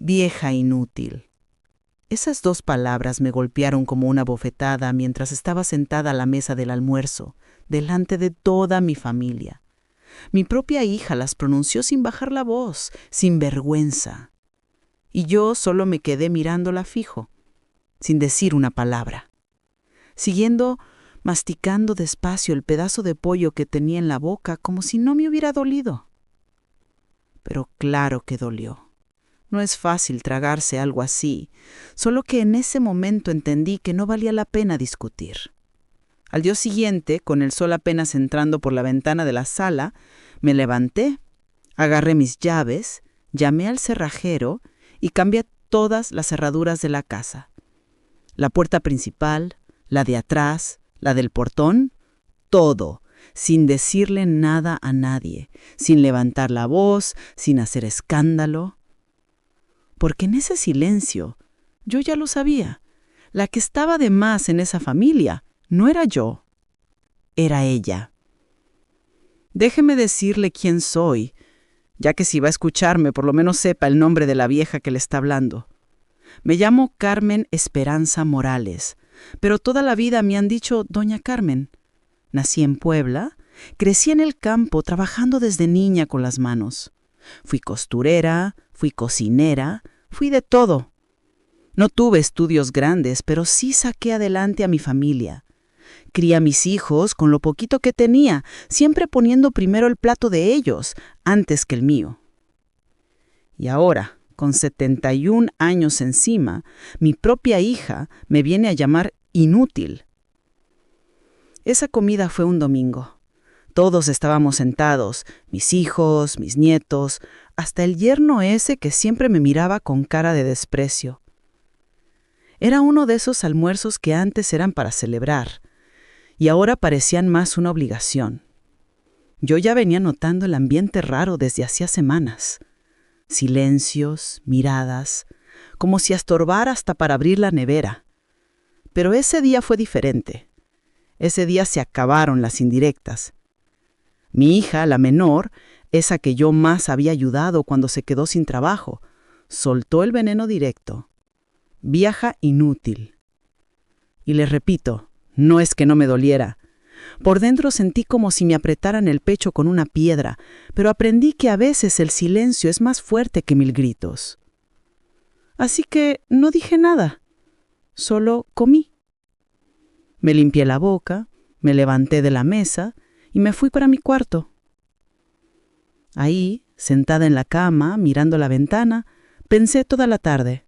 Vieja inútil. Esas dos palabras me golpearon como una bofetada mientras estaba sentada a la mesa del almuerzo, delante de toda mi familia. Mi propia hija las pronunció sin bajar la voz, sin vergüenza. Y yo solo me quedé mirándola fijo, sin decir una palabra, siguiendo masticando despacio el pedazo de pollo que tenía en la boca como si no me hubiera dolido. Pero claro que dolió. No es fácil tragarse algo así, solo que en ese momento entendí que no valía la pena discutir. Al día siguiente, con el sol apenas entrando por la ventana de la sala, me levanté, agarré mis llaves, llamé al cerrajero y cambié todas las cerraduras de la casa. La puerta principal, la de atrás, la del portón, todo, sin decirle nada a nadie, sin levantar la voz, sin hacer escándalo. Porque en ese silencio, yo ya lo sabía, la que estaba de más en esa familia no era yo, era ella. Déjeme decirle quién soy, ya que si va a escucharme, por lo menos sepa el nombre de la vieja que le está hablando. Me llamo Carmen Esperanza Morales, pero toda la vida me han dicho Doña Carmen. Nací en Puebla, crecí en el campo trabajando desde niña con las manos. Fui costurera, fui cocinera, fui de todo. No tuve estudios grandes, pero sí saqué adelante a mi familia. Crié a mis hijos con lo poquito que tenía, siempre poniendo primero el plato de ellos, antes que el mío. Y ahora, con 71 años encima, mi propia hija me viene a llamar inútil. Esa comida fue un domingo. Todos estábamos sentados, mis hijos, mis nietos, hasta el yerno ese que siempre me miraba con cara de desprecio. Era uno de esos almuerzos que antes eran para celebrar, y ahora parecían más una obligación. Yo ya venía notando el ambiente raro desde hacía semanas. Silencios, miradas, como si estorbara hasta para abrir la nevera. Pero ese día fue diferente. Ese día se acabaron las indirectas. Mi hija, la menor, esa que yo más había ayudado cuando se quedó sin trabajo, soltó el veneno directo. Vieja inútil. Y les repito, no es que no me doliera. Por dentro sentí como si me apretaran el pecho con una piedra, pero aprendí que a veces el silencio es más fuerte que 1000 gritos. Así que no dije nada, solo comí. Me limpié la boca, me levanté de la mesa y me fui para mi cuarto. Ahí, sentada en la cama, mirando la ventana, pensé toda la tarde.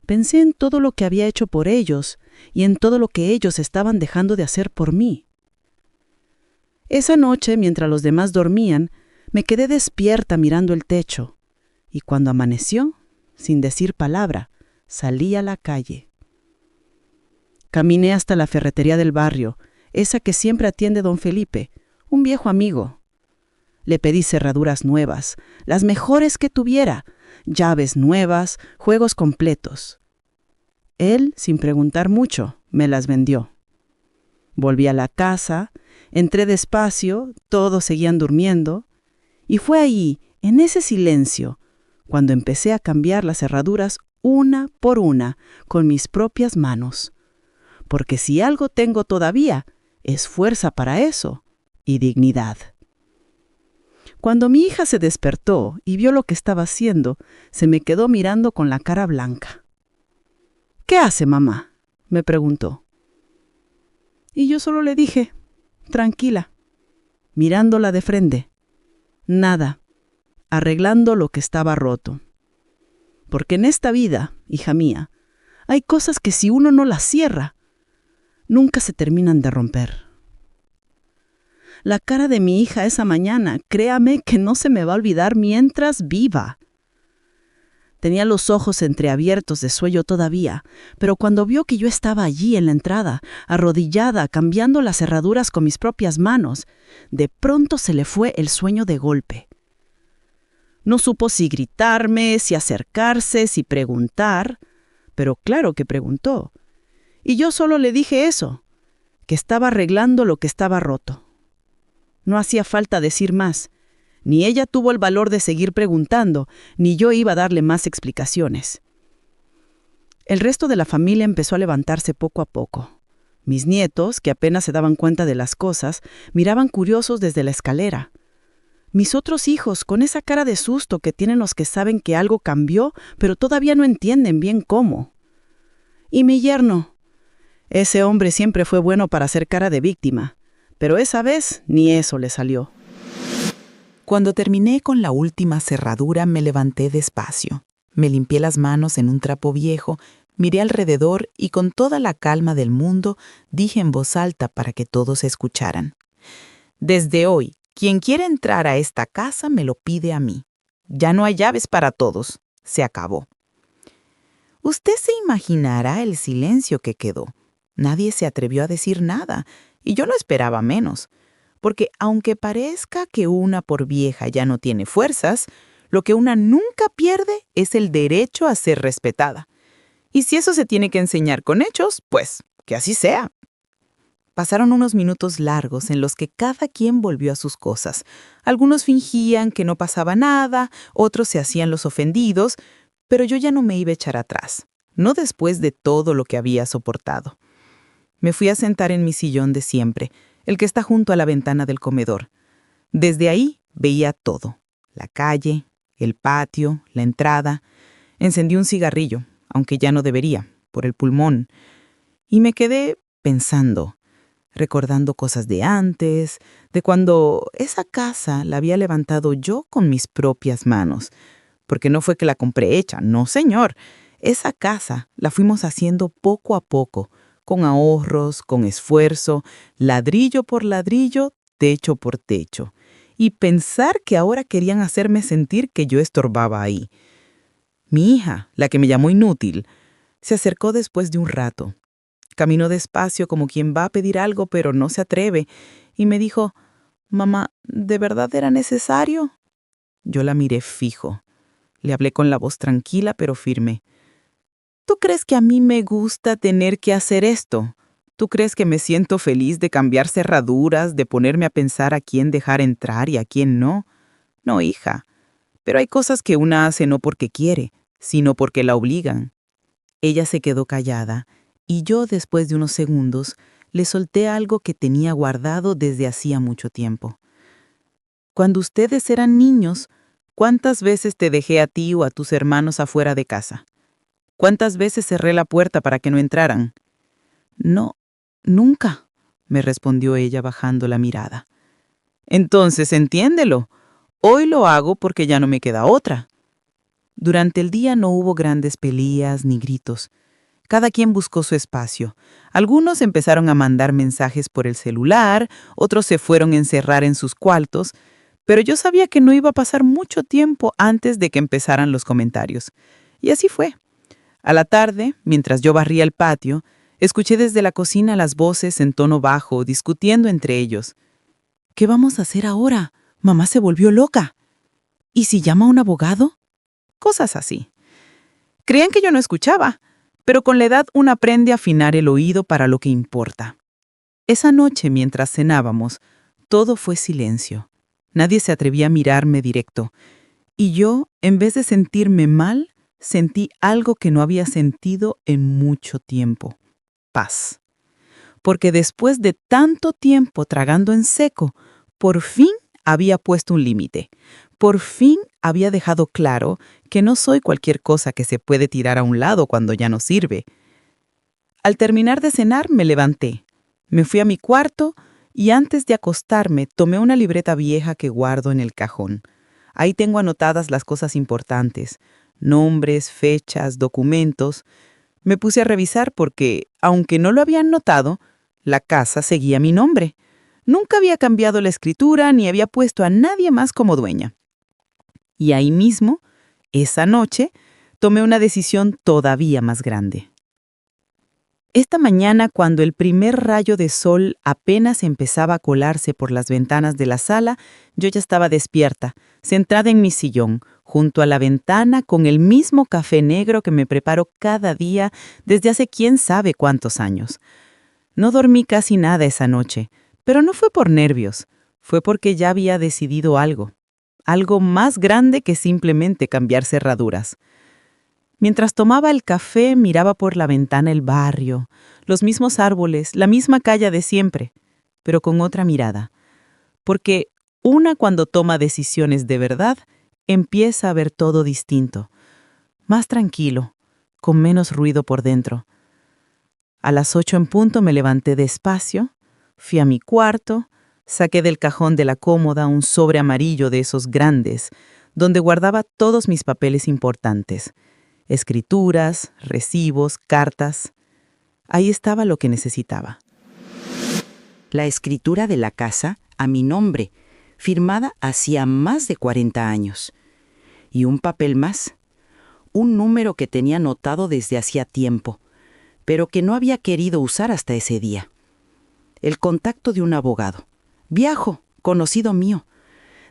Pensé en todo lo que había hecho por ellos y en todo lo que ellos estaban dejando de hacer por mí. Esa noche, mientras los demás dormían, me quedé despierta mirando el techo, y cuando amaneció, sin decir palabra, salí a la calle. Caminé hasta la ferretería del barrio, esa que siempre atiende don Felipe, un viejo amigo. Le pedí cerraduras nuevas, las mejores que tuviera, llaves nuevas, juegos completos. Él, sin preguntar mucho, me las vendió. Volví a la casa, entré despacio, todos seguían durmiendo, y fue ahí, en ese silencio, cuando empecé a cambiar las cerraduras una por una con mis propias manos. Porque si algo tengo todavía, es fuerza para eso y dignidad. Cuando mi hija se despertó y vio lo que estaba haciendo, se me quedó mirando con la cara blanca. «¿Qué hace, mamá?», me preguntó. Y yo solo le dije, tranquila, mirándola de frente. Nada, arreglando lo que estaba roto. Porque en esta vida, hija mía, hay cosas que si uno no las cierra, nunca se terminan de romper. La cara de mi hija esa mañana, créame que no se me va a olvidar mientras viva. Tenía los ojos entreabiertos de sueño todavía, pero cuando vio que yo estaba allí en la entrada, arrodillada, cambiando las cerraduras con mis propias manos, de pronto se le fue el sueño de golpe. No supo si gritarme, si acercarse, si preguntar, pero claro que preguntó. Y yo solo le dije eso, que estaba arreglando lo que estaba roto. No hacía falta decir más. Ni ella tuvo el valor de seguir preguntando, ni yo iba a darle más explicaciones. El resto de la familia empezó a levantarse poco a poco. Mis nietos, que apenas se daban cuenta de las cosas, miraban curiosos desde la escalera. Mis otros hijos, con esa cara de susto que tienen los que saben que algo cambió, pero todavía no entienden bien cómo. Y mi yerno. Ese hombre siempre fue bueno para hacer cara de víctima, pero esa vez ni eso le salió. Cuando terminé con la última cerradura, me levanté despacio. Me limpié las manos en un trapo viejo, miré alrededor y con toda la calma del mundo dije en voz alta para que todos escucharan. Desde hoy, quien quiera entrar a esta casa me lo pide a mí. Ya no hay llaves para todos. Se acabó. Usted se imaginará el silencio que quedó. Nadie se atrevió a decir nada, y yo no esperaba menos. Porque aunque parezca que una por vieja ya no tiene fuerzas, lo que una nunca pierde es el derecho a ser respetada. Y si eso se tiene que enseñar con hechos, pues que así sea. Pasaron unos minutos largos en los que cada quien volvió a sus cosas. Algunos fingían que no pasaba nada, otros se hacían los ofendidos, pero yo ya no me iba a echar atrás, no después de todo lo que había soportado. Me fui a sentar en mi sillón de siempre, el que está junto a la ventana del comedor. Desde ahí veía todo, la calle, el patio, la entrada. Encendí un cigarrillo, aunque ya no debería, por el pulmón, y me quedé pensando, recordando cosas de antes, de cuando esa casa la había levantado yo con mis propias manos, porque no fue que la compré hecha, no señor. Esa casa la fuimos haciendo poco a poco, con ahorros, con esfuerzo, ladrillo por ladrillo, techo por techo. Y pensar que ahora querían hacerme sentir que yo estorbaba ahí. Mi hija, la que me llamó inútil, se acercó después de un rato. Caminó despacio como quien va a pedir algo pero no se atreve y me dijo, «Mamá, ¿de verdad era necesario?» Yo la miré fijo. Le hablé con la voz tranquila pero firme. ¿Tú crees que a mí me gusta tener que hacer esto? ¿Tú crees que me siento feliz de cambiar cerraduras, de ponerme a pensar a quién dejar entrar y a quién no? No, hija. Pero hay cosas que una hace no porque quiere, sino porque la obligan. Ella se quedó callada y yo, después de unos segundos, le solté algo que tenía guardado desde hacía mucho tiempo. Cuando ustedes eran niños, ¿cuántas veces te dejé a ti o a tus hermanos afuera de casa? ¿Cuántas veces cerré la puerta para que no entraran? No, nunca, me respondió ella bajando la mirada. Entonces, entiéndelo. Hoy lo hago porque ya no me queda otra. Durante el día no hubo grandes peleas ni gritos. Cada quien buscó su espacio. Algunos empezaron a mandar mensajes por el celular, otros se fueron a encerrar en sus cuartos, pero yo sabía que no iba a pasar mucho tiempo antes de que empezaran los comentarios. Y así fue. A la tarde, mientras yo barría el patio, escuché desde la cocina las voces en tono bajo, discutiendo entre ellos. ¿Qué vamos a hacer ahora? Mamá se volvió loca. ¿Y si llama a un abogado? Cosas así. Creían que yo no escuchaba, pero con la edad uno aprende a afinar el oído para lo que importa. Esa noche, mientras cenábamos, todo fue silencio. Nadie se atrevía a mirarme directo. Y yo, en vez de sentirme mal, sentí algo que no había sentido en mucho tiempo. Paz. Porque después de tanto tiempo tragando en seco, por fin había puesto un límite. Por fin había dejado claro que no soy cualquier cosa que se puede tirar a un lado cuando ya no sirve. Al terminar de cenar me levanté. Me fui a mi cuarto y antes de acostarme tomé una libreta vieja que guardo en el cajón. Ahí tengo anotadas las cosas importantes. Nombres, fechas, documentos. Me puse a revisar porque, aunque no lo habían notado, la casa seguía mi nombre. Nunca había cambiado la escritura ni había puesto a nadie más como dueña. Y ahí mismo, esa noche, tomé una decisión todavía más grande. Esta mañana, cuando el primer rayo de sol apenas empezaba a colarse por las ventanas de la sala, yo ya estaba despierta, sentada en mi sillón, junto a la ventana con el mismo café negro que me preparo cada día desde hace quién sabe cuántos años. No dormí casi nada esa noche, pero no fue por nervios, fue porque ya había decidido algo. algo más grande que simplemente cambiar cerraduras. Mientras tomaba el café, miraba por la ventana el barrio, los mismos árboles, la misma calle de siempre, pero con otra mirada. Porque una cuando toma decisiones de verdad, empieza a ver todo distinto, más tranquilo, con menos ruido por dentro. A las 8 en punto me levanté despacio, fui a mi cuarto, saqué del cajón de la cómoda un sobre amarillo de esos grandes, donde guardaba todos mis papeles importantes. Escrituras, recibos, cartas. Ahí estaba lo que necesitaba. La escritura de la casa a mi nombre, firmada hacía más de 40 años. Y un papel más, un número que tenía anotado desde hacía tiempo, pero que no había querido usar hasta ese día. El contacto de un abogado, viejo, conocido mío,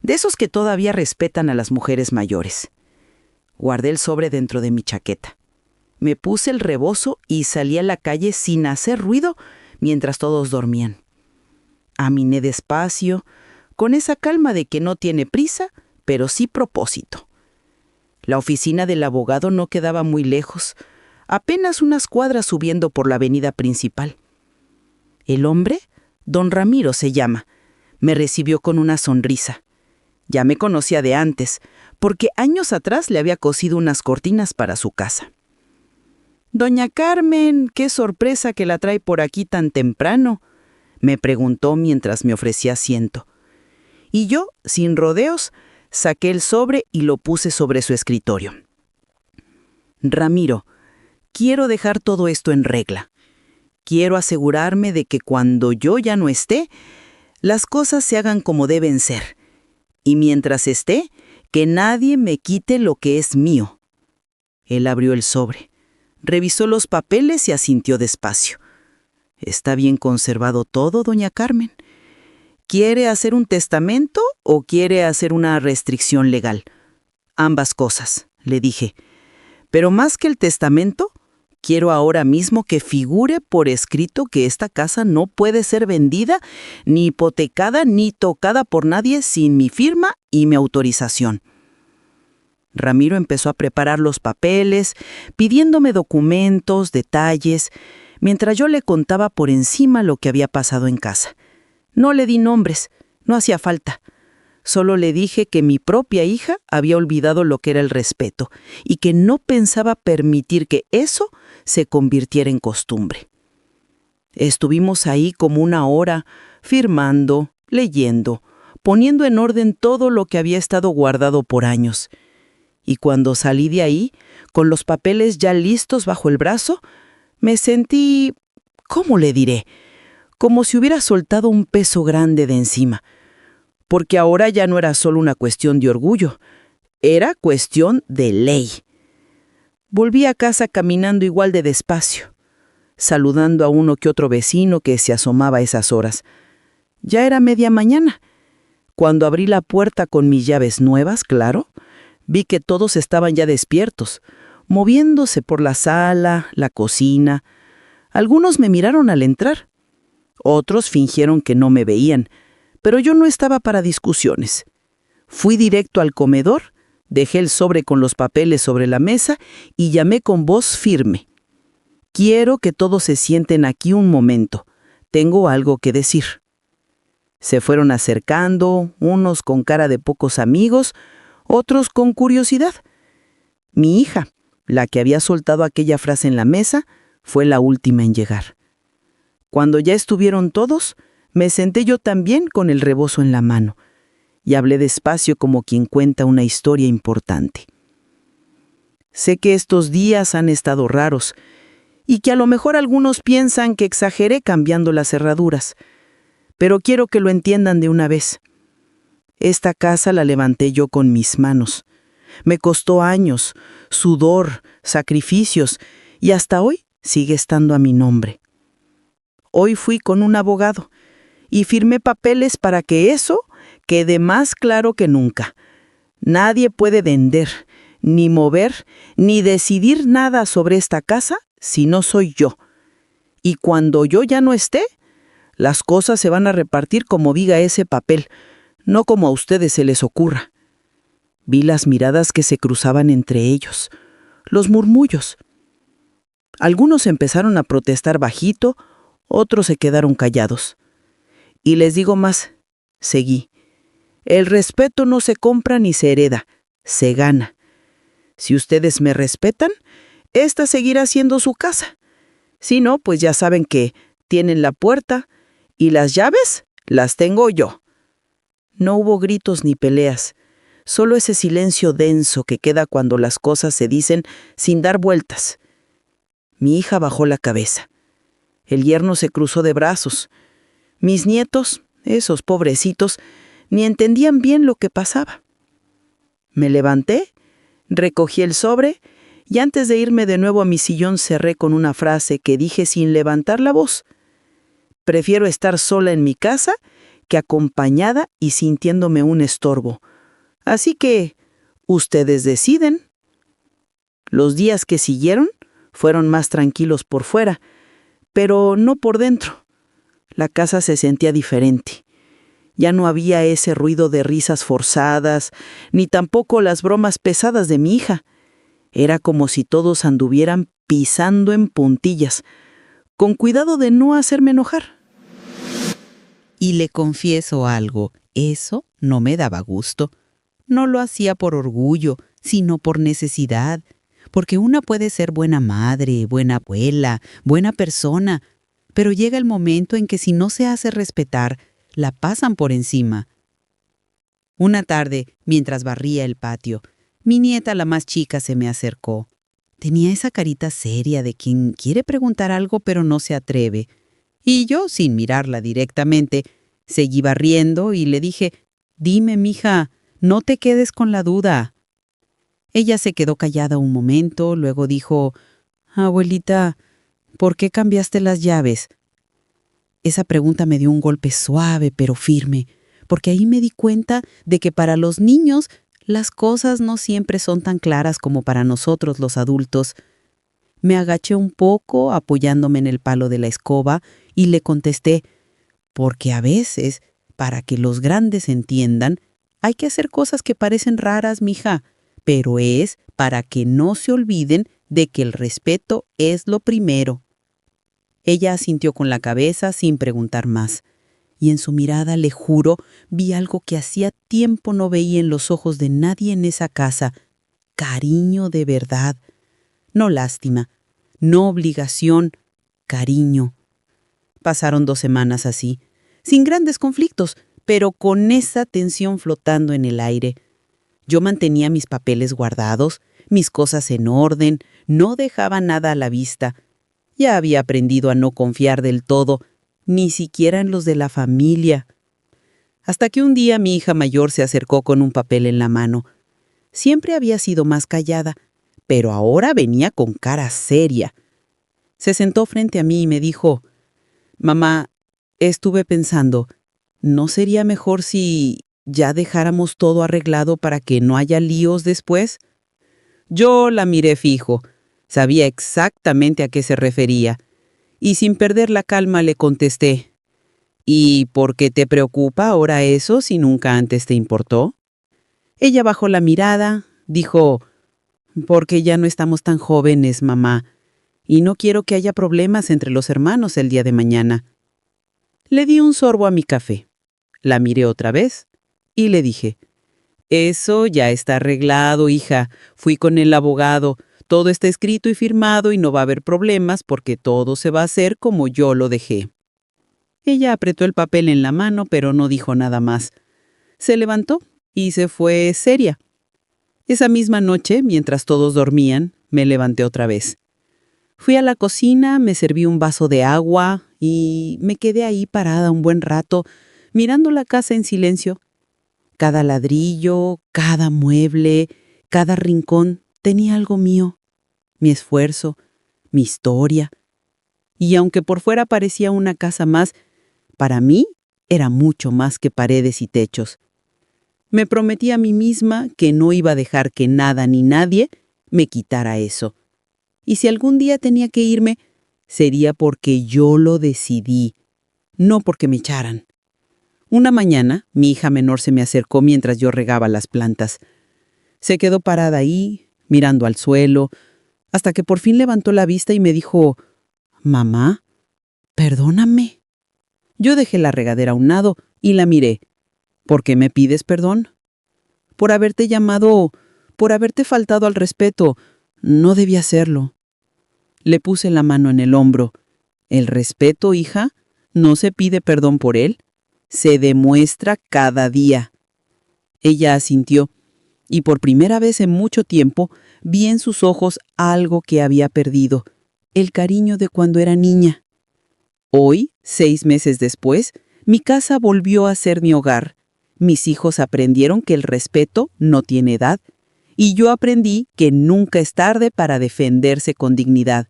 de esos que todavía respetan a las mujeres mayores. Guardé el sobre dentro de mi chaqueta. Me puse el rebozo y salí a la calle sin hacer ruido mientras todos dormían. Caminé despacio, con esa calma de que no tiene prisa, pero sí propósito. La oficina del abogado no quedaba muy lejos, apenas unas cuadras subiendo por la avenida principal. El hombre, don Ramiro se llama, me recibió con una sonrisa. Ya me conocía de antes, porque años atrás le había cosido unas cortinas para su casa. «Doña Carmen, qué sorpresa que la trae por aquí tan temprano», me preguntó mientras me ofrecía asiento. Y yo, sin rodeos, saqué el sobre y lo puse sobre su escritorio. «Ramiro, quiero dejar todo esto en regla. Quiero asegurarme de que cuando yo ya no esté, las cosas se hagan como deben ser. Y mientras esté, que nadie me quite lo que es mío». Él abrió el sobre, revisó los papeles y asintió despacio. «¿Está bien conservado todo, doña Carmen? ¿Quiere hacer un testamento o quiere hacer una restricción legal?» «Ambas cosas», le dije. «Pero más que el testamento, quiero ahora mismo que figure por escrito que esta casa no puede ser vendida, ni hipotecada, ni tocada por nadie sin mi firma y mi autorización». Ramiro empezó a preparar los papeles, pidiéndome documentos, detalles, mientras yo le contaba por encima lo que había pasado en casa. No le di nombres, no hacía falta. Solo le dije que mi propia hija había olvidado lo que era el respeto y que no pensaba permitir que eso se convirtiera en costumbre. Estuvimos ahí como una hora, firmando, leyendo, poniendo en orden todo lo que había estado guardado por años. Y cuando salí de ahí, con los papeles ya listos bajo el brazo, me sentí, ¿cómo le diré?, como si hubiera soltado un peso grande de encima. Porque ahora ya no era solo una cuestión de orgullo, era cuestión de ley. Volví a casa caminando igual de despacio, saludando a uno que otro vecino que se asomaba a esas horas. Ya era media mañana. Cuando abrí la puerta con mis llaves nuevas, claro, vi que todos estaban ya despiertos, moviéndose por la sala, la cocina. Algunos me miraron al entrar. Otros fingieron que no me veían, pero yo no estaba para discusiones. Fui directo al comedor, dejé el sobre con los papeles sobre la mesa y llamé con voz firme. «Quiero que todos se sienten aquí un momento. Tengo algo que decir». Se fueron acercando, unos con cara de pocos amigos, otros con curiosidad. Mi hija, la que había soltado aquella frase en la mesa, fue la última en llegar. Cuando ya estuvieron todos, me senté yo también con el rebozo en la mano y hablé despacio como quien cuenta una historia importante. Sé que estos días han estado raros y que a lo mejor algunos piensan que exageré cambiando las cerraduras, pero quiero que lo entiendan de una vez. Esta casa la levanté yo con mis manos. Me costó años, sudor, sacrificios y hasta hoy sigue estando a mi nombre. Hoy fui con un abogado y firmé papeles para que eso quede más claro que nunca. Nadie puede vender, ni mover, ni decidir nada sobre esta casa si no soy yo. Y cuando yo ya no esté, las cosas se van a repartir como diga ese papel, no como a ustedes se les ocurra. Vi las miradas que se cruzaban entre ellos, los murmullos. Algunos empezaron a protestar bajito, otros se quedaron callados. Y les digo más, seguí. El respeto no se compra ni se hereda, se gana. Si ustedes me respetan, esta seguirá siendo su casa. Si no, pues ya saben que tienen la puerta y las llaves las tengo yo. No hubo gritos ni peleas, solo ese silencio denso que queda cuando las cosas se dicen sin dar vueltas. Mi hija bajó la cabeza. El yerno se cruzó de brazos. Mis nietos, esos pobrecitos, ni entendían bien lo que pasaba. Me levanté, recogí el sobre y antes de irme de nuevo a mi sillón cerré con una frase que dije sin levantar la voz. Prefiero estar sola en mi casa que acompañada y sintiéndome un estorbo. Así que, ustedes deciden. Los días que siguieron fueron más tranquilos por fuera, pero no por dentro. La casa se sentía diferente. Ya no había ese ruido de risas forzadas, ni tampoco las bromas pesadas de mi hija. Era como si todos anduvieran pisando en puntillas, con cuidado de no hacerme enojar. Y le confieso algo, eso no me daba gusto. No lo hacía por orgullo, sino por necesidad. Porque una puede ser buena madre, buena abuela, buena persona, pero llega el momento en que si no se hace respetar, la pasan por encima. Una tarde, mientras barría el patio, mi nieta, la más chica, se me acercó. Tenía esa carita seria de quien quiere preguntar algo pero no se atreve. Y yo, sin mirarla directamente, seguí barriendo y le dije, «Dime, mija, no te quedes con la duda». Ella se quedó callada un momento, luego dijo, «Abuelita, ¿por qué cambiaste las llaves?» Esa pregunta me dio un golpe suave pero firme, porque ahí me di cuenta de que para los niños las cosas no siempre son tan claras como para nosotros los adultos. Me agaché un poco, apoyándome en el palo de la escoba, y le contesté, «Porque a veces, para que los grandes entiendan, hay que hacer cosas que parecen raras, mija, pero es para que no se olviden de que el respeto es lo primero». Ella asintió con la cabeza sin preguntar más, y en su mirada, le juro, vi algo que hacía tiempo no veía en los ojos de nadie en esa casa, cariño de verdad, no lástima, no obligación, cariño. Pasaron 2 semanas así, sin grandes conflictos, pero con esa tensión flotando en el aire. Yo mantenía mis papeles guardados, mis cosas en orden, no dejaba nada a la vista. Ya había aprendido a no confiar del todo, ni siquiera en los de la familia. Hasta que un día mi hija mayor se acercó con un papel en la mano. Siempre había sido más callada, pero ahora venía con cara seria. Se sentó frente a mí y me dijo, «Mamá, estuve pensando, ¿no sería mejor si ya dejáramos todo arreglado para que no haya líos después?» Yo la miré fijo. Sabía exactamente a qué se refería. Y sin perder la calma le contesté, «¿Y por qué te preocupa ahora eso si nunca antes te importó?» Ella bajó la mirada, dijo, «Porque ya no estamos tan jóvenes, mamá, y no quiero que haya problemas entre los hermanos el día de mañana». Le di un sorbo a mi café. La miré otra vez y le dije, «Eso ya está arreglado, hija. Fui con el abogado. Todo está escrito y firmado y no va a haber problemas porque todo se va a hacer como yo lo dejé». Ella apretó el papel en la mano, pero no dijo nada más. Se levantó y se fue seria. Esa misma noche, mientras todos dormían, me levanté otra vez. Fui a la cocina, me serví un vaso de agua y me quedé ahí parada un buen rato, mirando la casa en silencio. Cada ladrillo, cada mueble, cada rincón tenía algo mío. Mi esfuerzo, mi historia. Y aunque por fuera parecía una casa más, para mí era mucho más que paredes y techos. Me prometí a mí misma que no iba a dejar que nada ni nadie me quitara eso. Y si algún día tenía que irme, sería porque yo lo decidí, no porque me echaran. Una mañana, mi hija menor se me acercó mientras yo regaba las plantas. Se quedó parada ahí, mirando al suelo, hasta que por fin levantó la vista y me dijo, «Mamá, perdóname». Yo dejé la regadera a un lado y la miré. «¿Por qué me pides perdón?» «Por haberte llamado, por haberte faltado al respeto. No debí hacerlo». Le puse la mano en el hombro. «El respeto, hija, no se pide perdón por él. Se demuestra cada día». Ella asintió, y por primera vez en mucho tiempo vi en sus ojos algo que había perdido, el cariño de cuando era niña. Hoy, 6 meses después, mi casa volvió a ser mi hogar. Mis hijos aprendieron que el respeto no tiene edad, y yo aprendí que nunca es tarde para defenderse con dignidad.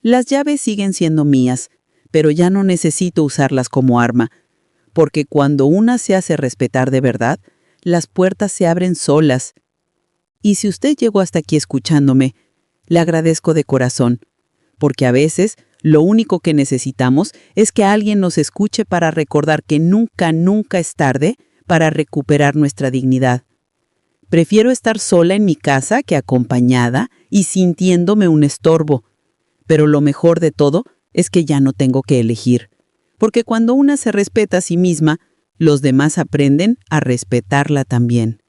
Las llaves siguen siendo mías, pero ya no necesito usarlas como arma, porque cuando una se hace respetar de verdad, las puertas se abren solas. Y si usted llegó hasta aquí escuchándome, le agradezco de corazón, porque a veces lo único que necesitamos es que alguien nos escuche para recordar que nunca, nunca es tarde para recuperar nuestra dignidad. Prefiero estar sola en mi casa que acompañada y sintiéndome un estorbo, pero lo mejor de todo es que ya no tengo que elegir, porque cuando una se respeta a sí misma, los demás aprenden a respetarla también.